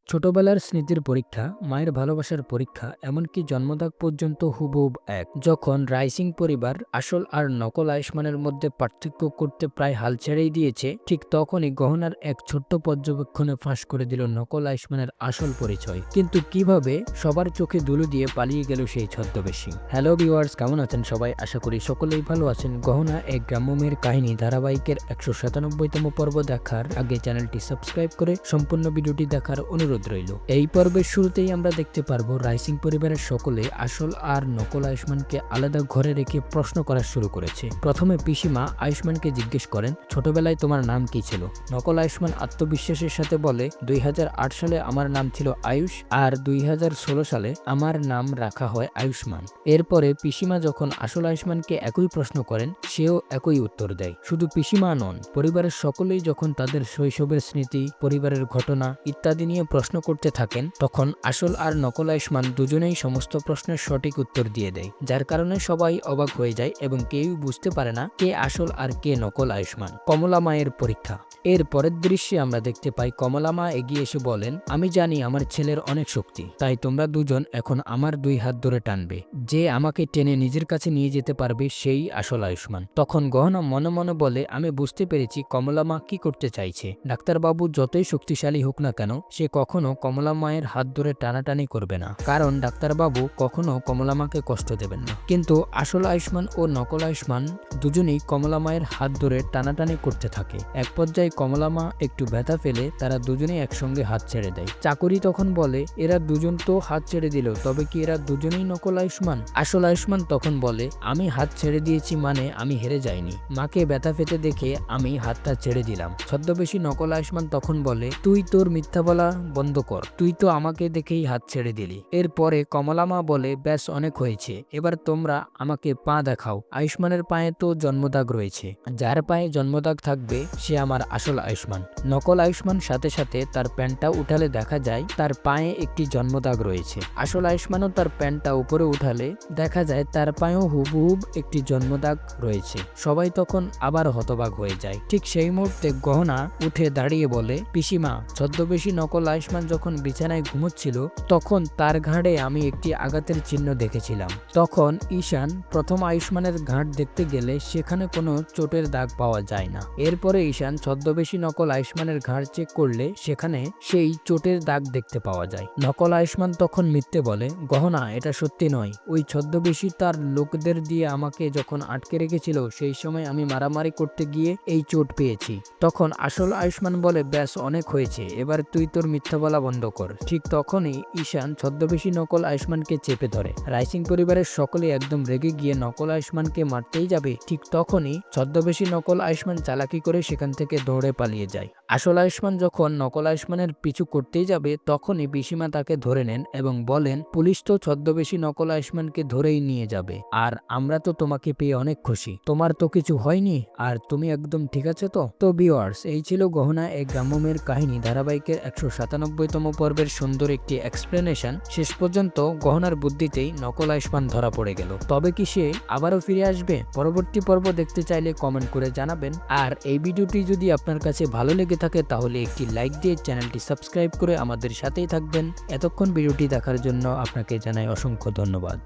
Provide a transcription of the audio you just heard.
ছোটবেলার স্মৃতির পরীক্ষা, মায়ের ভালোবাসার পরীক্ষা, এমনকি জন্মদাগ পর্যন্ত হুবহুব এক। যখন রাইসিং পরিবার আসল আর নকল আয়ুষ্মানের মধ্যে পার্থক্য করতে প্রায় হাল ছেড়েই দিয়েছে, ঠিক তখনই গহনার এক ছোট্ট পর্যবেক্ষণে ফাঁস করে দিল নকল আয়ুষ্মানের আসল পরিচয়। কিন্তু কিভাবে সবার চোখে ধুলো দিয়ে পালিয়ে গেল সেই ছদ্মবেশী। হ্যালো ভিউয়ার্স, কেমন আছেন সবাই? আশা করি সকলেই ভালো আছেন। গহনা এক গ্রাম্য মেয়ের কাহিনী ধারাবাহিকের ১৯৭তম পর্ব দেখার আগে চ্যানেলটি সাবস্ক্রাইব করে সম্পূর্ণ ভিডিওটি দেখার অনুরোধ রইল। এই পর্বের শুরুতেই আমরা দেখতে পারবো রাইসিং পরিবারের সকলে আসল আর নকল আয়ুষ্মানকে আলাদা ঘরে রেখে প্রশ্ন করা শুরু করেছে। প্রথমে পিসিমা আয়ুষ্মানকে জিজ্ঞেস করেন, ছোটবেলায় তোমার নাম কি ছিল? নকল আয়ুষ্মান আত্মবিশ্বাসের সাথে বলে, ২০০৮ সালে আমার নাম ছিল আয়ুষ, আর ২০১৬ সালে আমার নাম রাখা হয় আয়ুষ্মান। এরপরে পিসিমা যখন আসল আয়ুষ্মানকে একই প্রশ্ন করেন, সেও একই উত্তর দেয়। শুধু পিসিমা নন, পরিবারের সকলেই যখন তাদের শৈশবের স্মৃতি, পরিবারের ঘটনা ইত্যাদি নিয়ে প্রশ্ন করতে থাকেন, তখন আসল আর নকল আয়ুষ্মান দুজনেই সমস্ত প্রশ্নের সঠিক উত্তর দিয়ে দেয়, যার কারণে সবাই অবাক হয়ে যায় এবং কেউই বুঝতে পারে না কে আসল আর কে নকল আয়ুষ্মান। কমলা মায়ের পরীক্ষা। এর পরের দৃশ্যে আমরা দেখতে পাই কমলা মা এগিয়ে এসে বলেন, আমি জানি আমার ছেলের অনেক শক্তি, তাই তোমরা দুজন এখন আমার ২ হাত ধরে টানবে। যে আমাকে টেনে নিজের কাছে নিয়ে যেতে পারবে সেই আসল আয়ুষ্মান। তখন গহনা মনে মনে বলে, আমি বুঝতে পেরেছি কমলা মা কি করতে চাইছে। ডাক্তারবাবু যতই শক্তিশালী হোক না কেন, সে কখনো কমলা মায়ের হাত ধরে টানাটানি করবে না, কারণ ডাক্তারবাবু কখনো কমলা মাকে কষ্ট দেবেন না। কিন্তু আসল আয়ুষ্মান ও নকল আয়ুষ্মান দুজনেই কমলা মায়ের হাত ধরে টানাটানি করতে থাকে। এক পর্যায়ে কমলা মা একটু ব্যথা ফেলে তারা দুজনেই একসঙ্গে হাত ছেড়ে দেয়। চাকরি তখন বলে, এরা দুজন তো হাত ছেড়ে দিল, তবে কি এরা দুজনেই নকল আয়ুষ্মান? আসল আয়ুষ্মান তখন বলে, আমি হাত ছেড়ে দিয়েছি মানে আমি হেরে যাইনি, মাকে ব্যথা পেতে দেখে আমি হাতটা ছেড়ে দিলাম। ছদ্মবেশী নকল আয়ুষ্মান তখন বলে, তুই তোর মিথ্যা বলা বন্ধ কর, তুই তো আমাকে দেখেই হাত ছেড়ে দিলি। এরপরে কমলা মা বলে, ব্যাস অনেক হয়েছে, এবার তোমরা আমাকে পা দেখাও। আয়ুষ্মানের পায়ে তো জন্মদাগ রয়েছে, যার পায়ে জন্মদাগ থাকবে সে আমার আসল আয়ুষ্মান। নকল আয়ুষ্মান সাথে সাথে তার প্যান্টটা উঠালে দেখা যায় তার পায়ে একটি জন্মদাগ রয়েছে। আসল আয়ুষ্মানও তার প্যান্টটা উপরে উঠালে দেখা যায় তার পায়েও হুবহুব একটি জন্মদাগ রয়েছে। সবাই তখন আবার হতবাক হয়ে যায়। ঠিক সেই মুহূর্তে গহনা উঠে দাঁড়িয়ে বলে, পিসিমা, ছদ্মবেশী নকল আয়ুষ্মান যখন বিছানায় ঘুমোচ্ছিল তখন তার ঘাড়ে আমি একটি আঘাতের চিহ্ন দেখেছিলাম। তখন ঈশান প্রথম আয়ুষ্মানের ঘাট দেখতে গেলে সেখানে কোনো চোটের দাগ পাওয়া যায় না। এরপরে ঈশান ছদ্মবেশী নকল আয়ুষ্মানের ঘাড় চেক করলে সেখানে সেই চোটের দাগ দেখতে পাওয়া যায়। নকল আয়ুষ্মান তখন মিথ্যে বলে, গহনা, এটা সত্যি নয়, ওই ছদ্মবেশী তার লোকদের দিয়ে আমাকে যখন আটকে রেখেছিল সেই সময় আমি মারামারি করতে গিয়ে এই চোট পেয়েছি। তখন আসল আয়ুষ্মান বলে, ব্যাস অনেক হয়েছে, এবার তুই তোর মিথ্যা বলা বন্ধ কর। ঠিক তখনই ঈশান ছদ্মবেশী নকল আয়ুষ্মানকে চেপে ধরে। রাইসিং পরিবারের সকলে একদম রেগে গিয়ে নকল আয়ুষ্মানকে মারতেই যাবে, ঠিক তখনই ছদ্মবেশী নকল আয়ুষ্মান চালাকি করে সেখান থেকে দৌড়ে পালিয়ে যায়। আসল আয়ুষ্মান যখন নকল আয়ুষ্মানের পিছু করতেই যাবে তখনই পিসিমা তাকে ধরে নেন এবং বলেন, পুলিশ তো ছদ্মবেশী নকল আয়ুষ্মানকে ধরেই নিয়ে যাবে, আর আমরা তো তোমাকে পেয়ে অনেক খুশি, তোমার তো কিছু হয়নি, আর তুমি একদম ঠিক আছে তো ভিউয়ার্স, এই ছিল গহনা এক গ্রাম্য মেয়ের কাহিনী ধারাবাহিকের ১৯৭তম পর্বের সুন্দর একটি এক্সপ্লেনেশন। শেষ পর্যন্ত গহনার বুদ্ধিতেই নকল আয়ুষ্মান ধরা পড়ে গেল। তবে কি সে আবারও ফিরে আসবে? পরবর্তী পর্ব দেখতে চাইলে কমেন্ট করে জানাবেন। আর এই ভিডিওটি যদি আপনার কাছে ভালো লেগে থাকে তাহলে একটি লাইক দিয়ে চ্যানেলটি সাবস্ক্রাইব করে আমাদের সাথেই থাকবেন। এতক্ষণ ভিডিওটি দেখার জন্য আপনাকে জানাই অসংখ্য ধন্যবাদ।